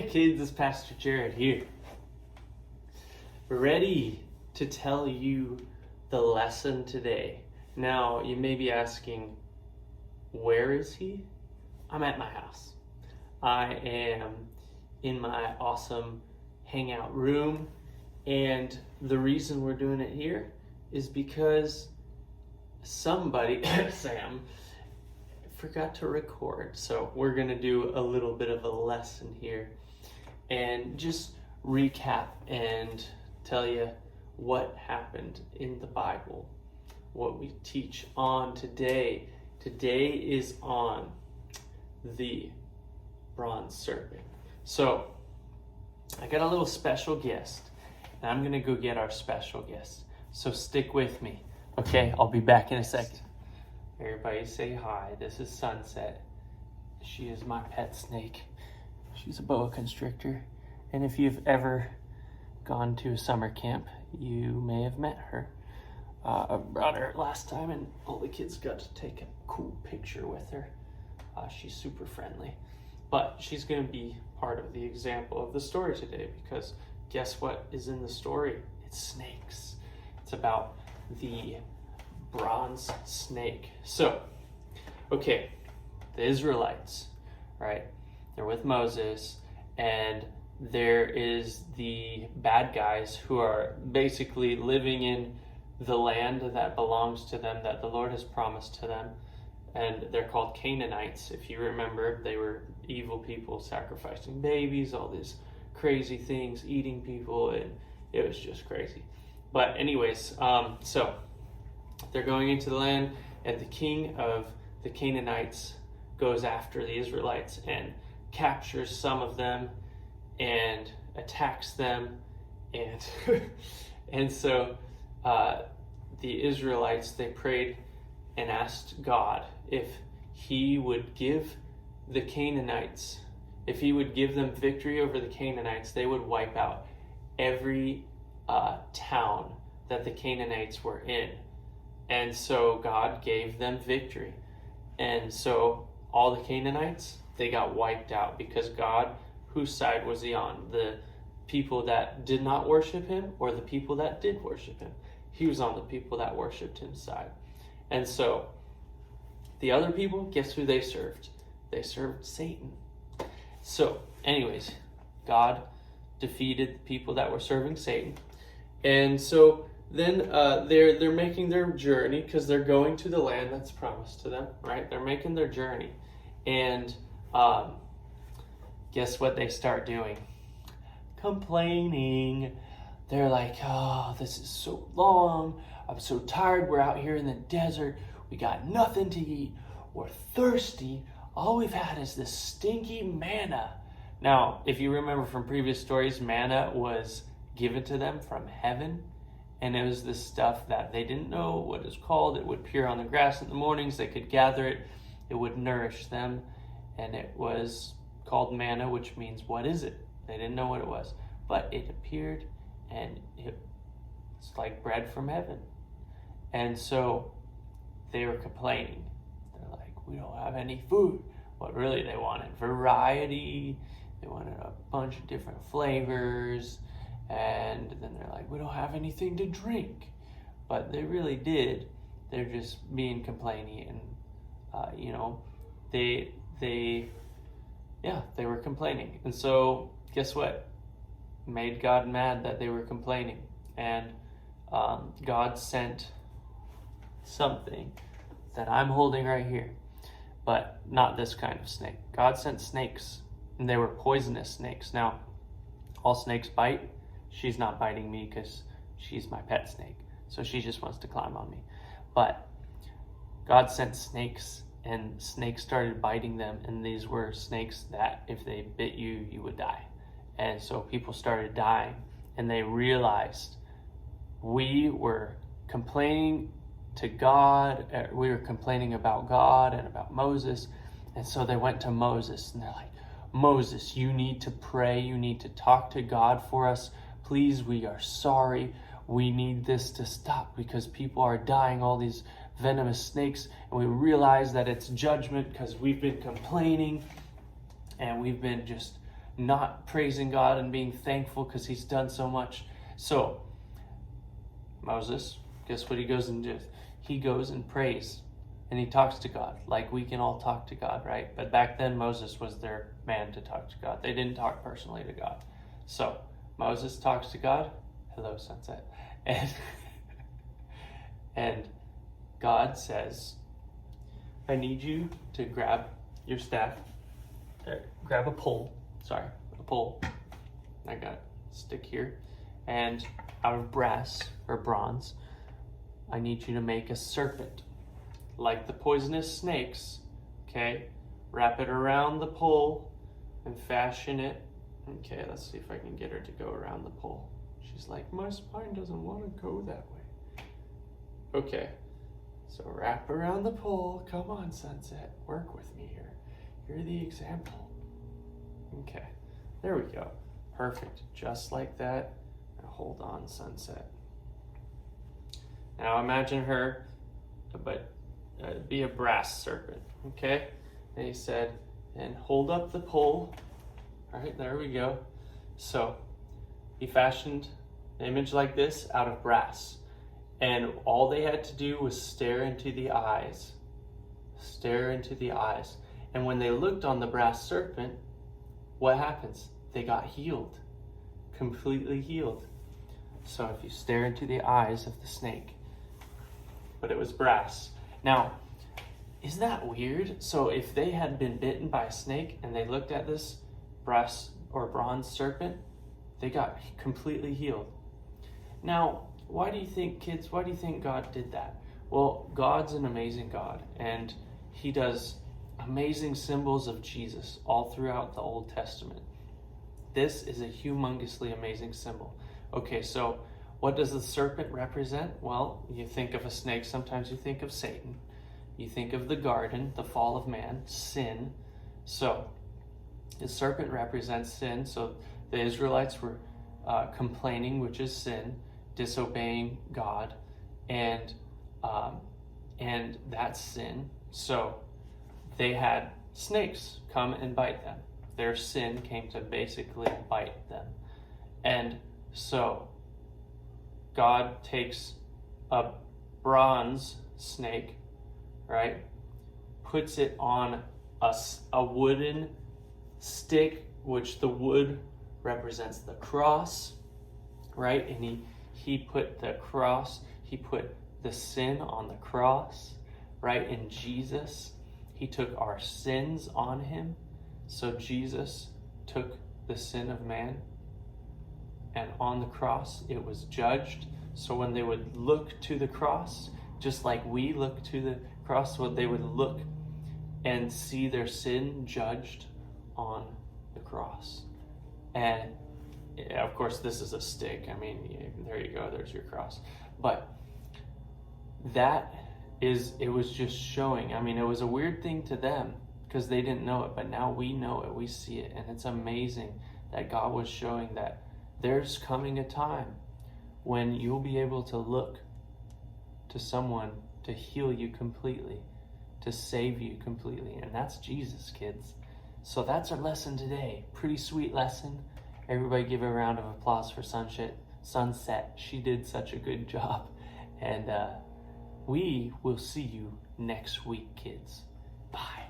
kids, it's Pastor Jared here. We're ready to tell you the lesson today. Now, you may be asking, where is he? I'm at my house. I am in my awesome hangout room, and the reason we're doing it here is because somebody, Sam, forgot to record. So we're going to do a little bit of a lesson here and just recap and tell you what happened in the Bible, what we teach on today. Today is on the bronze serpent. So I got a little special guest, and I'm going to go get our special guest. So stick with me. Okay, I'll be back in a second. Everybody say hi. This is Sunset. She is my pet snake. She's a boa constrictor. And if you've ever gone to a summer camp, you may have met her. I brought her last time and all the kids got to take a cool picture with her. She's super friendly. But she's going to be part of the example of the story today, because guess what is in the story? It's snakes. It's about the bronze snake. So, okay, the Israelites, right? They're with Moses, and there is the bad guys who are basically living in the land that belongs to them, that the Lord has promised to them. And they're called Canaanites. If you remember, they were evil people sacrificing babies, all these crazy things, eating people, and it was just crazy. But anyways, so they're going into the land, and the king of the Canaanites goes after the Israelites and captures some of them and attacks them. And and so the Israelites, they prayed and asked God if he would give the Canaanites, if he would give them victory over the Canaanites, they would wipe out every town that the Canaanites were in. And so God gave them victory. And so all the Canaanites, they got wiped out, because God, whose side was he on? The people that did not worship him, or the people that did worship him? He was on the people that worshiped him side. And so the other people, guess who they served? They served Satan. So anyways, God defeated the people that were serving Satan. And so then they're making their journey, because they're going to the land that's promised to them, right? They're making their journey. And guess what they start doing? Complaining. They're like, oh, this is so long. I'm so tired. We're out here in the desert. We got nothing to eat. We're thirsty. All we've had is this stinky manna. Now, if you remember from previous stories, manna was given to them from heaven. And it was this stuff that they didn't know what it's called. It would appear on the grass in the mornings. They could gather it. It would nourish them. And it was called manna, which means, what is it? They didn't know what it was. But it appeared, and it's like bread from heaven. And so they were complaining. They're like, we don't have any food. What really they wanted? Variety. They wanted a bunch of different flavors. And then they're like, we don't have anything to drink. But they really did. They're just being complaining. And, they were complaining. And so guess what? Made God mad that they were complaining. And God sent something that I'm holding right here, but not this kind of snake. God sent snakes, and they were poisonous snakes. Now, all snakes bite. She's not biting me because she's my pet snake, so she just wants to climb on me. But God sent snakes, and snakes started biting them, and these were snakes that if they bit you, you would die. And so people started dying, and they realized we were complaining to God. We were complaining about God and about Moses. And so they went to Moses, and they're like, Moses, you need to pray. You need to talk to God for us. Please, we are sorry. We need this to stop because people are dying, all these venomous snakes. And we realize that it's judgment because we've been complaining and we've been just not praising God and being thankful because he's done so much. So Moses, guess what he goes and does? He goes and prays and he talks to God like we can all talk to God, right? But back then Moses was their man to talk to God. They didn't talk personally to God. So Moses talks to God. Hello, sunset. And God says, I need you to grab your staff, grab a pole. I got a stick here. And out of brass or bronze, I need you to make a serpent like the poisonous snakes, okay? Wrap it around the pole and fashion it. Okay, let's see if I can get her to go around the pole. She's like, my spine doesn't want to go that way. Okay, so wrap around the pole. Come on, Sunset, work with me here. You're the example. Okay, there we go. Perfect, just like that. Now hold on, Sunset. Now imagine her, but be a brass serpent, okay? And he said, and hold up the pole. All right, there we go. So he fashioned an image like this out of brass. And all they had to do was stare into the eyes. Stare into the eyes. And when they looked on the brass serpent, what happens? They got healed. Completely healed. So if you stare into the eyes of the snake, but it was brass. Now, isn't that weird? So if they had been bitten by a snake and they looked at this brass or bronze serpent, they got completely healed. Now, why do you think, kids, why do you think God did that? Well, God's an amazing God, and he does amazing symbols of Jesus all throughout the Old Testament. This is a humongously amazing symbol. Okay, so what does the serpent represent? Well, you think of a snake, sometimes you think of Satan. You think of the garden, the fall of man, sin. So the serpent represents sin. So the Israelites were complaining, which is sin, disobeying God, and that's sin. So they had snakes come and bite them. Their sin came to basically bite them. And so God takes a bronze snake, right, puts it on a wooden stick, which the wood represents the cross, right? And he put the cross, he put the sin on the cross, right? In Jesus, he took our sins on him. So Jesus took the sin of man, and on the cross it was judged. So when they would look to the cross, just like we look to the cross, so they would look and see their sin judged on the cross. And of course, this is a stick. I mean, there you go, there's your cross. But it was just showing. I mean, it was a weird thing to them because they didn't know it, but now we know it, we see it, and it's amazing that God was showing that there's coming a time when you'll be able to look to someone to heal you completely, to save you completely, and that's Jesus, kids. So that's our lesson today. Pretty sweet lesson. Everybody give a round of applause for Sunset. She did such a good job. And we will see you next week, kids. Bye.